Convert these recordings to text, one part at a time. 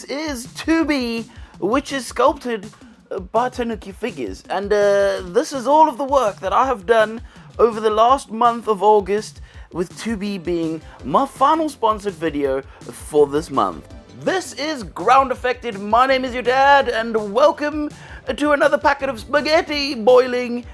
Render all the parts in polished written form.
is 2B, which is sculpted by Tanuki Figures, and this is all of the work that I have done over the last month of August, with 2B being my final sponsored video for this month. This is Groundeffected. My name is your dad, and welcome to another packet of spaghetti boiling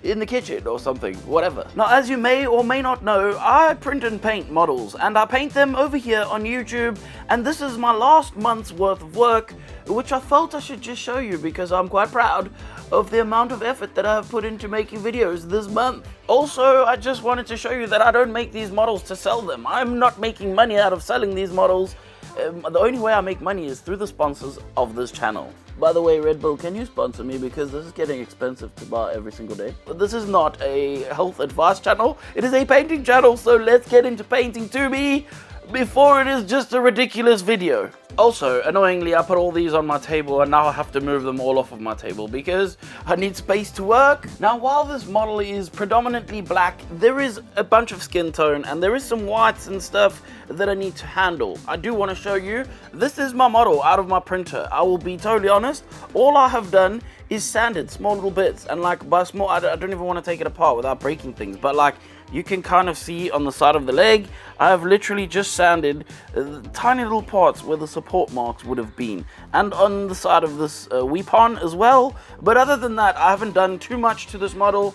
in the kitchen or something, whatever. Now, as you may or may not know, I print and paint models, and I paint them over here on YouTube, and this is my last month's worth of work, which I felt I should just show you because I'm quite proud of the amount of effort that I have put into making videos this month. Also, I just wanted to show you that I don't make these models to sell them. I'm not making money out of selling these models. The only way I make money is through the sponsors of this channel. By the way, Red Bull, can you sponsor me, because this is getting expensive to buy every single day. But this is not a health advice channel, it is a painting channel, so let's get into painting 2B before it is just a ridiculous video. Also, annoyingly, I put all these on my table, and now I have to move them all off of my table because I need space to work. Now, while this model is predominantly black, there is a bunch of skin tone and there is some whites and stuff that I need to handle. I do want to show you, this is my model out of my printer. I will be totally honest, all I have done is sanded small little bits, and like by small, I don't even want to take it apart without breaking things, but like you can kind of see on the side of the leg, I have literally just sanded tiny little parts where the support marks would have been, and on the side of this weapon as well. But other than that, I haven't done too much to this model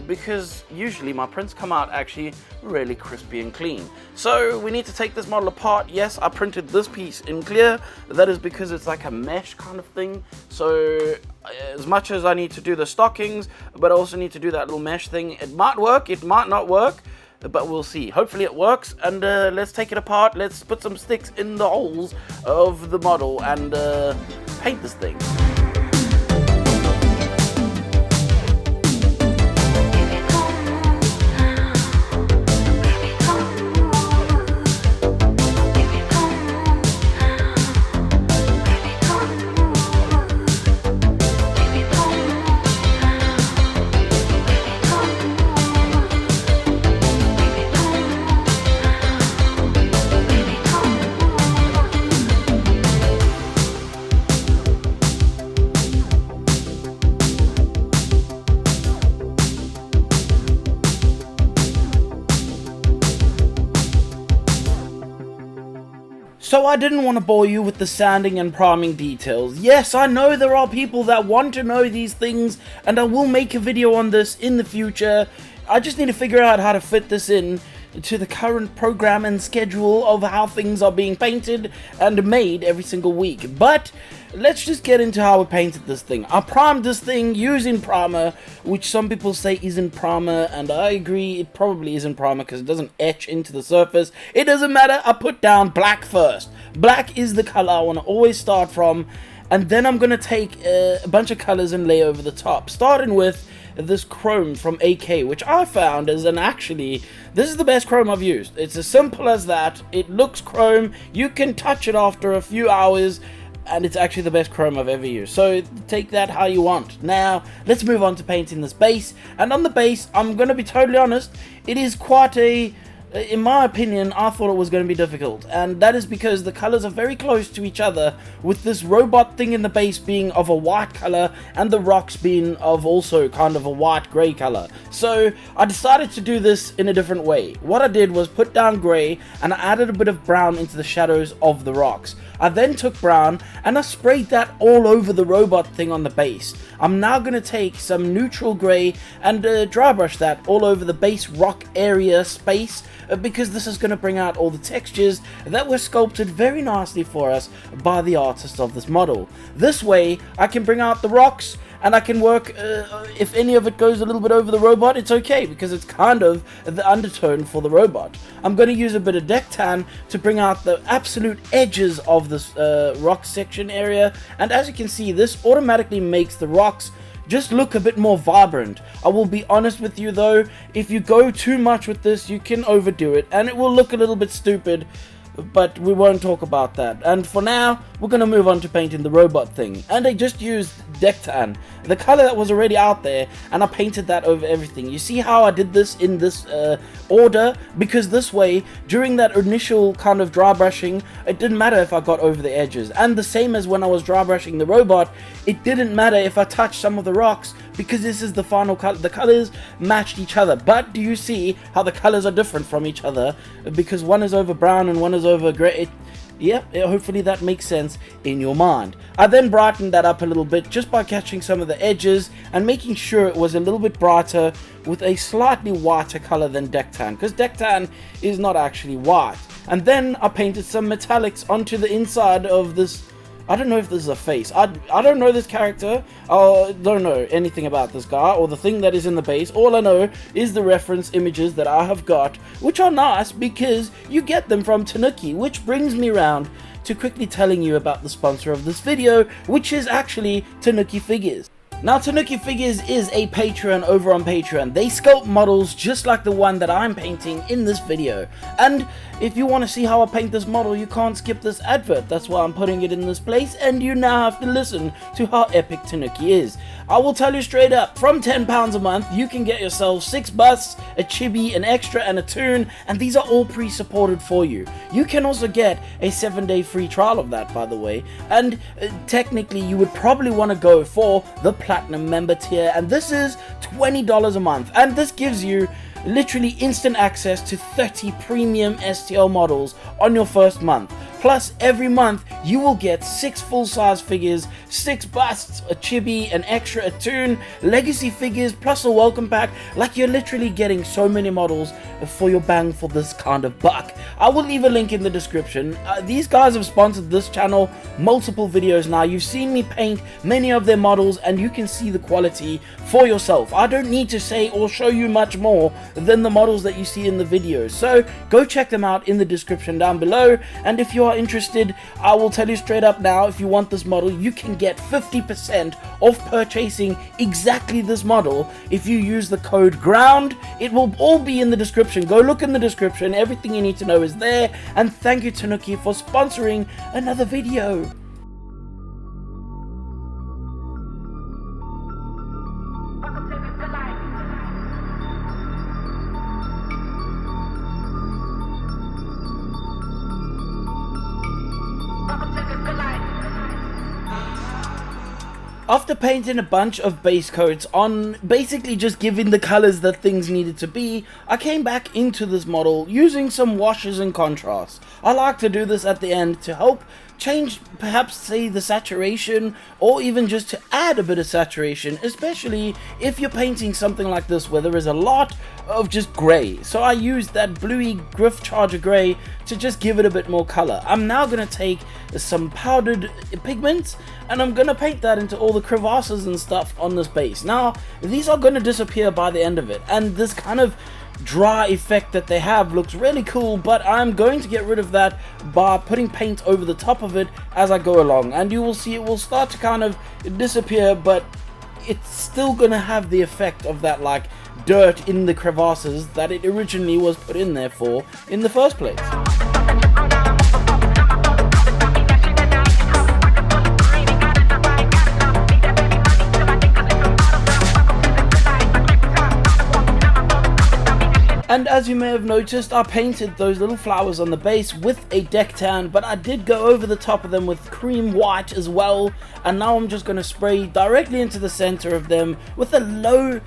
because usually my prints come out actually really crispy and clean. So we need to take this model apart. Yes, I printed this piece in clear. That is because it's like a mesh kind of thing. So as much as I need to do the stockings, but I also need to do that little mesh thing. It might work, it might not work, but we'll see. Hopefully it works, and let's take it apart. Let's put some sticks in the holes of the model and paint this thing. So I didn't want to bore you with the sanding and priming details. Yes, I know there are people that want to know these things, and I will make a video on this in the future. I just need to figure out how to fit this in to the current program and schedule of how things are being painted and made every single week. But let's just get into how I painted this thing. I primed this thing using primer, which some people say isn't primer, and I agree it probably isn't primer because it doesn't etch into the surface. It doesn't matter, I put down black first. Black is the color I want to always start from, and then I'm going to take a bunch of colors and lay over the top, starting with this chrome from AK, which I found is this is the best chrome I've used. It's as simple as that. It looks chrome, you can touch it after a few hours, and it's actually the best chrome I've ever used. So take that how you want. Now let's move on to painting this base, and on the base, I'm going to be totally honest, it is quite in my opinion, I thought it was going to be difficult, and that is because the colors are very close to each other, with this robot thing in the base being of a white color and the rocks being of also kind of a white gray color. So I decided to do this in a different way. What I did was put down gray, and I added a bit of brown into the shadows of the rocks. I then took brown and I sprayed that all over the robot thing on the base. I'm now going to take some neutral gray and dry brush that all over the base rock area space, because this is going to bring out all the textures that were sculpted very nicely for us by the artist of this model. This way I can bring out the rocks, and I can work, if any of it goes a little bit over the robot, it's okay, because it's kind of the undertone for the robot. I'm going to use a bit of deck tan to bring out the absolute edges of this rock section area, and as you can see, this automatically makes the rocks just look a bit more vibrant. I will be honest with you though, if you go too much with this, you can overdo it, and it will look a little bit stupid. but we won't talk about that. And for now, we're going to move on to painting the robot thing. And I just used Dectan, the color that was already out there, and I painted that over everything. You see how I did this in this order? Because this way, during that initial kind of dry brushing, it didn't matter if I got over the edges. And the same as when I was dry brushing the robot, it didn't matter if I touched some of the rocks, because this is the final color. The colors matched each other. But do you see how the colors are different from each other? Because one is over brown and one is over gray. Hopefully that makes sense in your mind. I then brightened that up a little bit just by catching some of the edges and making sure it was a little bit brighter with a slightly whiter color than Dectan, because Dectan is not actually white. And then I painted some metallics onto the inside of this. I don't know if this is a face. I don't know this character. I don't know anything about this guy or the thing that is in the base. All I know is the reference images that I have got, which are nice because you get them from Tanuki, which brings me around to quickly telling you about the sponsor of this video, which is actually Tanuki Figures. Now, Tanuki Figures is a Patreon over on Patreon. They sculpt models just like the one that I'm painting in this video. And if you want to see how I paint this model, you can't skip this advert. That's why I'm putting it in this place, and you now have to listen to how epic Tanuki is. I will tell you straight up, from £10 a month, you can get yourself 6 busts, a chibi, an extra, and a toon, and these are all pre-supported for you. You can also get a 7-day free trial of that, by the way, and technically you would probably want to go for the Platinum member tier, and this is $20 a month, and this gives you literally instant access to 30 premium STL models on your first month. Plus, every month you will get 6 full-size figures, 6 busts, a chibi, an extra, a toon, legacy figures, plus a welcome pack. Like, you're literally getting so many models for your bang for this kind of buck. I will leave a link in the description. These guys have sponsored this channel multiple videos now. You've seen me paint many of their models, and you can see the quality for yourself. I don't need to say or show you much more than the models that you see in the videos. So go check them out in the description down below, and if you are interested, I will tell you straight up now, if you want this model, you can get 50% off purchasing exactly this model if you use the code GROUND. It will all be in the description. Go look in the description. Everything you need to know is there. And thank you, Tanuki, for sponsoring another video. After painting a bunch of base coats on, basically just giving the colors that things needed to be, I came back into this model using some washes and contrasts. I like to do this at the end to help change, perhaps say, the saturation, or even just to add a bit of saturation, especially if you're painting something like this where there is a lot of just grey. So I used that bluey Griff Charger grey to just give it a bit more color. I'm now going to take some powdered pigments and I'm going to paint that into all the crevasses and stuff on this base. Now, these are going to disappear by the end of it, and this kind of dry effect that they have looks really cool, but I'm going to get rid of that by putting paint over the top of it as I go along, and you will see it will start to kind of disappear, but it's still gonna have the effect of that like dirt in the crevasses that it originally was put in there for in the first place. And as you may have noticed, I painted those little flowers on the base with a Dectan, but I did go over the top of them with cream white as well. And now I'm just going to spray directly into the center of them with a low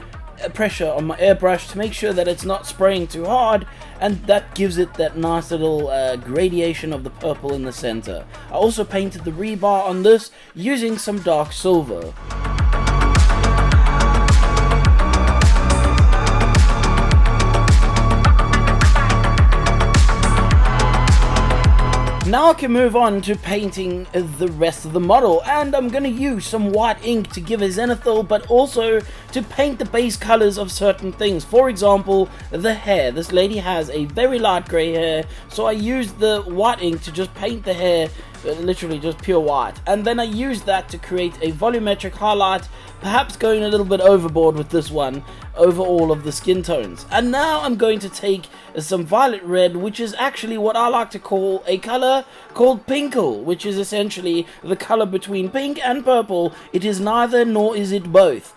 pressure on my airbrush to make sure that it's not spraying too hard, and that gives it that nice little gradation of the purple in the center. I also painted the rebar on this using some dark silver. Now I can move on to painting the rest of the model, and I'm going to use some white ink to give a zenithal, but also to paint the base colors of certain things. For example, the hair. This lady has a very light grey hair, so I used the white ink to just paint the hair literally just pure white, and then I used that to create a volumetric highlight, perhaps going a little bit overboard with this one over all of the skin tones. And now I'm going to take some violet red, which is actually what I like to call a color called pinkle, which is essentially the color between pink and purple. It is neither nor is it both.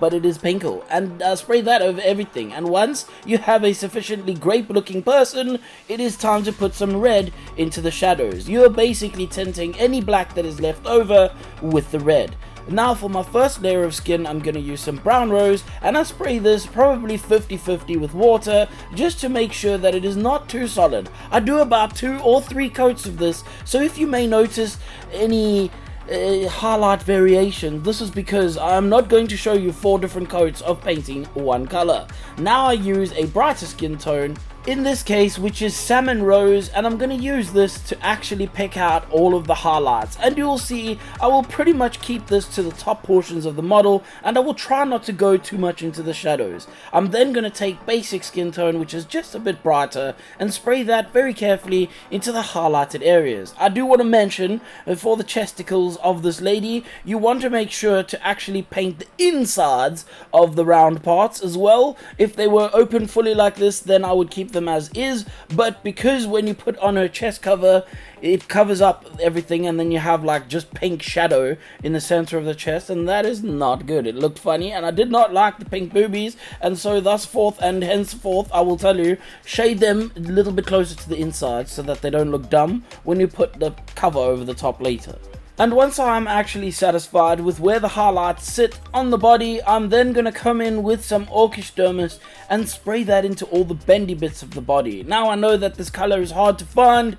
But it is pinkle, and spray that over everything. And once you have a sufficiently grape looking person, it is time to put some red into the shadows. You are basically tinting any black that is left over with the red. Now for my first layer of skin, I'm going to use some brown rose, and I spray this probably 50-50 with water, just to make sure that it is not too solid. I do about 2 or 3 coats of this, so if you may notice any highlight variation, this is because I'm not going to show you 4 different coats of painting one color. Now I use a brighter skin tone, in this case, which is salmon rose, and I'm going to use this to actually pick out all of the highlights. And you will see I will pretty much keep this to the top portions of the model, and I will try not to go too much into the shadows. I'm then going to take basic skin tone, which is just a bit brighter, and spray that very carefully into the highlighted areas. I do want to mention, for the chesticles of this lady, you want to make sure to actually paint the insides of the round parts as well. If they were open fully like this, then I would keep them as is, but because when you put on her chest cover, it covers up everything, and then you have like just pink shadow in the center of the chest, and that is not good. It looked funny, and I did not like the pink boobies, and so thus forth and henceforth I will tell you, shade them a little bit closer to the inside so that they don't look dumb when you put the cover over the top later. And once I'm actually satisfied with where the highlights sit on the body, I'm then going to come in with some Orcish Dermis and spray that into all the bendy bits of the body. Now I know that this color is hard to find,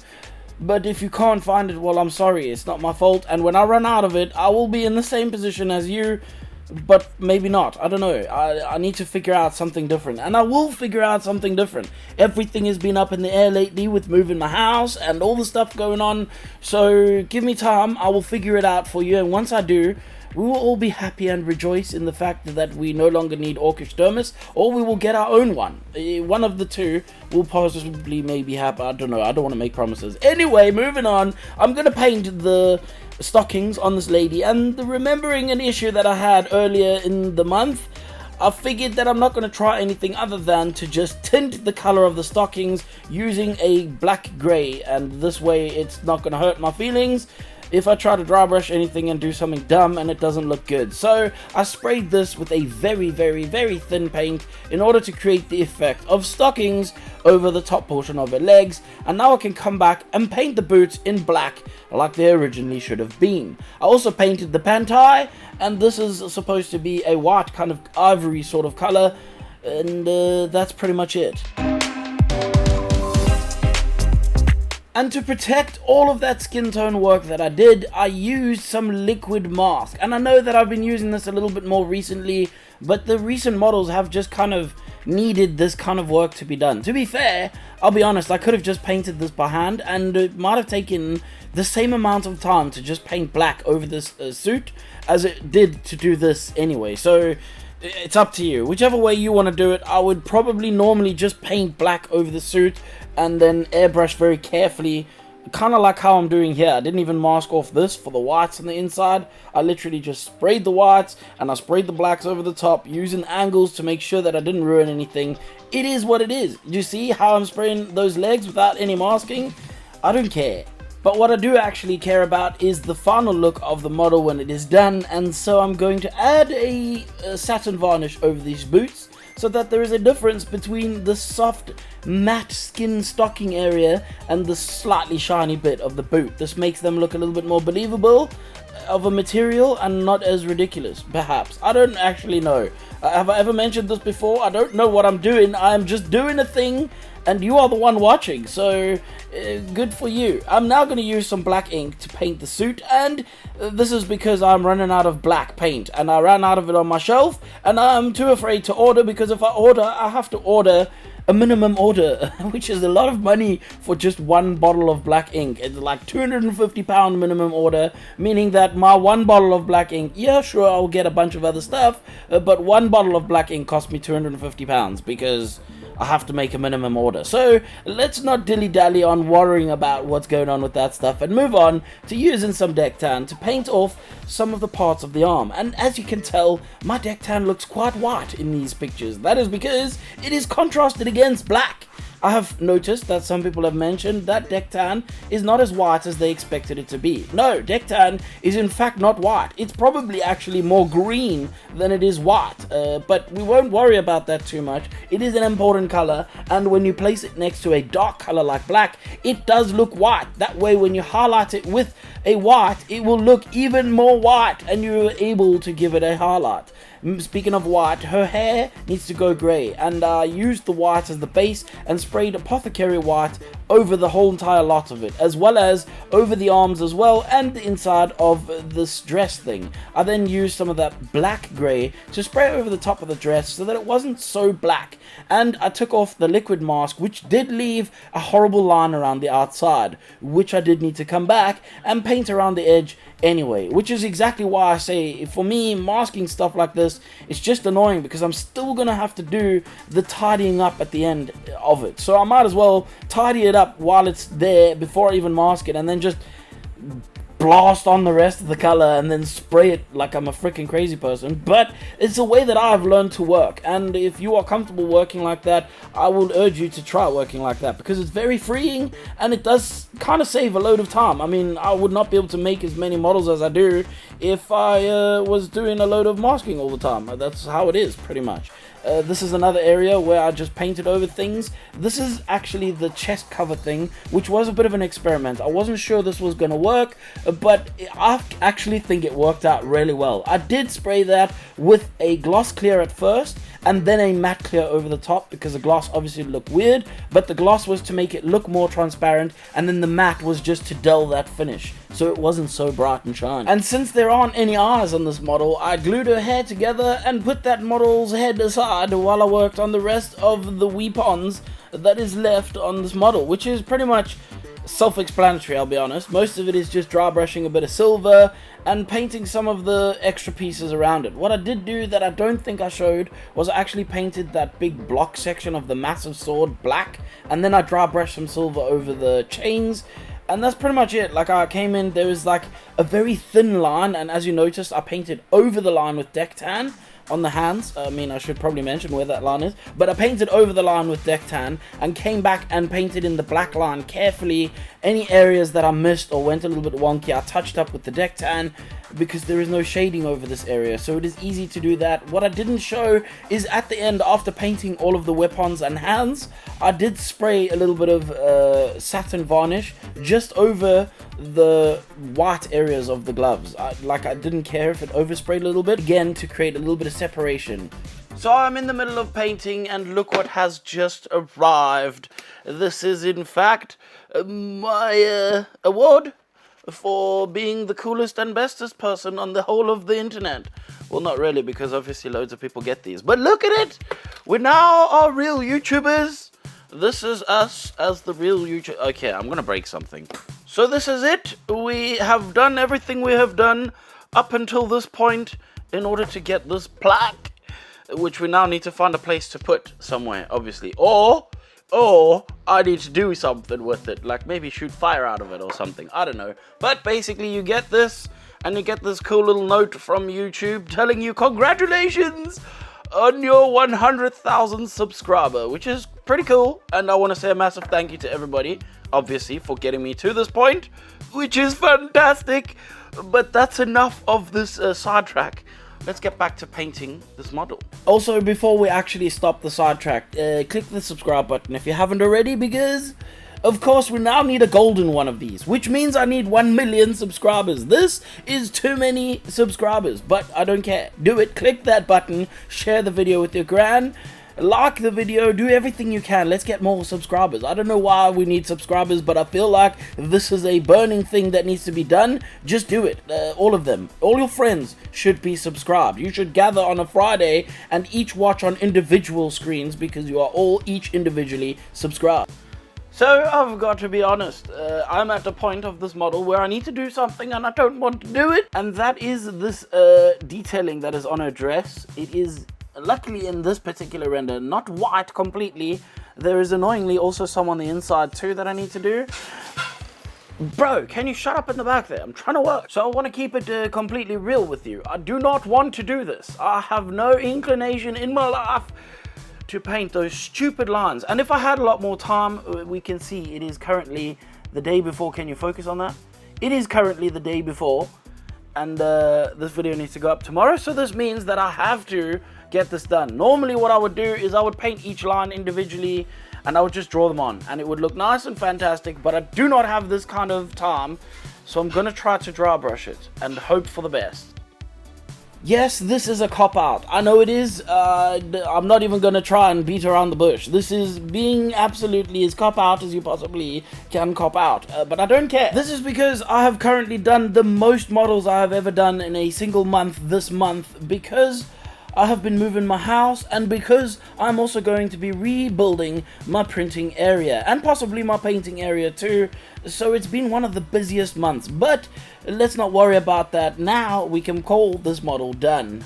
but if you can't find it, well, I'm sorry, it's not my fault, and when I run out of it, I will be in the same position as you, but maybe not. I don't know. I need to figure out something different, and I will figure out something different. Everything has been up in the air lately with moving my house and all the stuff going on, so give me time. I will figure it out for you, and once I do, we will all be happy and rejoice in the fact that we no longer need Orcish Dermis, or we will get our own one. One of the two will possibly maybe happen. I don't know. I don't want to make promises. Anyway, moving on. I'm going to paint the stockings on this lady, and remembering an issue that I had earlier in the month, I figured that I'm not going to try anything other than to just tint the color of the stockings using a black gray, and this way it's not going to hurt my feelings if I try to dry brush anything and do something dumb and it doesn't look good. So I sprayed this with a very thin paint in order to create the effect of stockings over the top portion of her legs, and now I can come back and paint the boots in black like they originally should have been. I also painted the pantai, and this is supposed to be a white kind of ivory sort of color, and that's pretty much it. And to protect all of that skin tone work that I did, I used some liquid mask. And I know that I've been using this a little bit more recently, but the recent models have just kind of needed this kind of work to be done. To be fair, I'll be honest, I could have just painted this by hand, and it might have taken the same amount of time to just paint black over this suit as it did to do this anyway. So it's up to you. Whichever way you want to do it, I would probably normally just paint black over the suit and then airbrush very carefully, kind of like how I'm doing here. I didn't even mask off this for the whites on the inside. I literally just sprayed the whites and I sprayed the blacks over the top using angles to make sure that I didn't ruin anything. It is what it is. Do you see how I'm spraying those legs without any masking? I don't care. But what I do actually care about is the final look of the model when it is done, and so I'm going to add a satin varnish over these boots so that there is a difference between the soft matte skin stocking area and the slightly shiny bit of the boot. This makes them look a little bit more believable of a material and not as ridiculous, perhaps. I don't actually know. Have I ever mentioned this before? I don't know what I'm doing. I'm just doing a thing, and you are the one watching, so good for you. I'm now going to use some black ink to paint the suit, and this is because I'm running out of black paint, and I ran out of it on my shelf, and I'm too afraid to order, because if I order, I have to order a minimum order, which is a lot of money for just one bottle of black ink. It's like £250 minimum order, meaning that my one bottle of black ink, yeah, sure, I'll get a bunch of other stuff, but one bottle of black ink cost me £250 because I have to make a minimum order. So let's not dilly-dally on worrying about what's going on with that stuff and move on to using some deck tan to paint off some of the parts of the arm. And as you can tell, my deck tan looks quite white in these pictures. That is because it is contrasted against black. I have noticed that some people have mentioned that deck tan is not as white as they expected it to be. No, deck tan is in fact not white. It's probably actually more green than it is white, but we won't worry about that too much. It is an important color, and when you place it next to a dark color like black, it does look white. That way, when you highlight it with a white, it will look even more white, and you're able to give it a highlight. Speaking of white, her hair needs to go grey, and I used the white as the base and sprayed apothecary white over the whole entire lot of it, as well as over the arms as well and the inside of this dress thing. I then used some of that black grey to spray over the top of the dress so that it wasn't so black, and I took off the liquid mask, which did leave a horrible line around the outside, which I did need to come back and paint around the edge anyway, which is exactly why I say, for me, masking stuff like this, it's just annoying because I'm still gonna have to do the tidying up at the end of it. So I might as well tidy it up while it's there before I even mask it, and then just blast on the rest of the color and then spray it like I'm a freaking crazy person. But it's a way that I've learned to work, and if you are comfortable working like that, I will urge you to try working like that because it's very freeing and it does kind of save a load of time. I mean, I would not be able to make as many models as I do if I was doing a load of masking all the time. That's how it is pretty much. This is another area where I just painted over things. This is actually the chest cover thing, which was a bit of an experiment. I wasn't sure this was going to work, but I actually think it worked out really well. I did spray that with a gloss clear at first, and then a matte clear over the top because the gloss obviously looked weird, but the gloss was to make it look more transparent, and then the matte was just to dull that finish so it wasn't so bright and shiny. And since there aren't any eyes on this model, I glued her hair together and put that model's head aside while I worked on the rest of the weapons that is left on this model, which is pretty much self-explanatory, I'll be honest. Most of it is just dry brushing a bit of silver and painting some of the extra pieces around it. What I did do that I don't think I showed was I actually painted that big block section of the massive sword black, and then I dry brushed some silver over the chains, and that's pretty much it. Like, I came in, there was like a very thin line, and as you noticed, I painted over the line with deck tan on the hands. I mean, I should probably mention where that line is, but I painted over the line with deck tan and came back and painted in the black line carefully. Any areas that I missed or went a little bit wonky, I touched up with the deck tan because there is no shading over this area, so it is easy to do that. What I didn't show is at the end, after painting all of the weapons and hands, I did spray a little bit of satin varnish just over the white areas of the gloves. I didn't care if it oversprayed a little bit, again, to create a little bit of separation. So I'm in the middle of painting, and look what has just arrived. This is in fact my award for being the coolest and bestest person on the whole of the internet. Well, not really, because obviously loads of people get these, but look at it! We now are real YouTubers. This is us as the real YouTube. Okay, I'm gonna break something. So this is it. We have done everything we have done up until this point in order to get this plaque, which we now need to find a place to put somewhere, obviously. Or I need to do something with it, like maybe shoot fire out of it or something. I don't know. But basically you get this, and you get this cool little note from YouTube telling you congratulations on your 100,000 subscriber, which is pretty cool. And I want to say a massive thank you to everybody, obviously, for getting me to this point, which is fantastic. But that's enough of this sidetrack. Let's get back to painting this model. Also, before we actually stop the sidetrack, click the subscribe button if you haven't already, because of course we now need a golden one of these, which means I need 1 million subscribers. This is too many subscribers, but I don't care. Do it, click that button, share the video with your gran, like the video, do everything you can. Let's get more subscribers. I don't know why we need subscribers, but I feel like this is a burning thing that needs to be done. Just do it. All of them. All your friends should be subscribed. You should gather on a Friday and each watch on individual screens because you are all each individually subscribed. So, I've got to be honest, I'm at the point of this model where I need to do something and I don't want to do it. And that is this detailing that is on her dress. It is luckily in this particular render, not white completely. There is annoyingly also some on the inside too that I need to do. Bro, can you shut up in the back there? I'm trying to work. So I want to keep it completely real with you. I do not want to do this. I have no inclination in my life to paint those stupid lines. And if I had a lot more time, we can see it is currently the day before. Can you focus on that? It is currently the day before, and this video needs to go up tomorrow, so this means that I have to get this done. Normally what I would do is I would paint each line individually and I would just draw them on and it would look nice and fantastic, but I do not have this kind of time, so I'm gonna try to dry brush it and hope for the best. Yes, this is a cop-out. I know it is. I'm not even going to try and beat around the bush. This is being absolutely as cop-out as you possibly can cop out. But I don't care. This is because I have currently done the most models I have ever done in a single month this month, because I have been moving my house, and because I'm also going to be rebuilding my printing area and possibly my painting area too. So it's been one of the busiest months, but let's not worry about that. Now we can call this model done.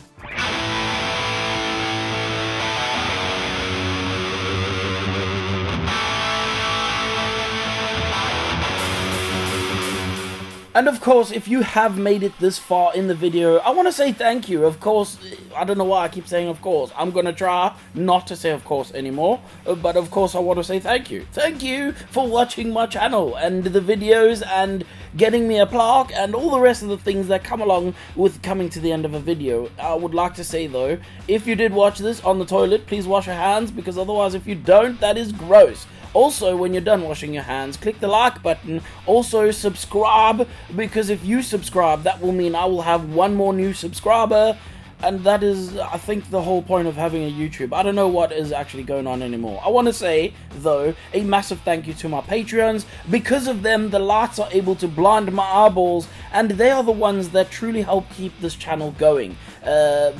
And of course, if you have made it this far in the video, I want to say thank you. Of course, I don't know why I keep saying of course. I'm going to try not to say of course anymore. But of course, I want to say thank you. Thank you for watching my channel and the videos and getting me a plaque and all the rest of the things that come along with coming to the end of a video. I would like to say though, if you did watch this on the toilet, please wash your hands, because otherwise if you don't, that is gross. Also, when you're done washing your hands, click the like button. Also, subscribe, because if you subscribe, that will mean I will have one more new subscriber. And that is, I think, the whole point of having a YouTube. I don't know what is actually going on anymore. I want to say, though, a massive thank you to my Patreons. Because of them, the lights are able to blind my eyeballs, and they are the ones that truly help keep this channel going.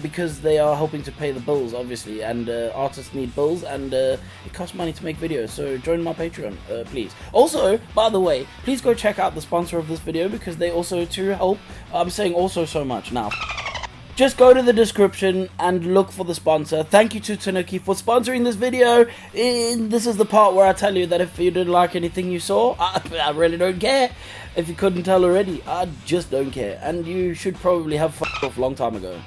Because they are helping to pay the bills, obviously, and artists need bills, and it costs money to make videos. So join my Patreon, please. Also, by the way, please go check out the sponsor of this video, because they also too help. I'm saying also so much now. Just go to the description and look for the sponsor. Thank you to Tanuki for sponsoring this video. This is the part where I tell you that if you didn't like anything you saw, I really don't care. If you couldn't tell already, I just don't care. And you should probably have f***ed off a long time ago.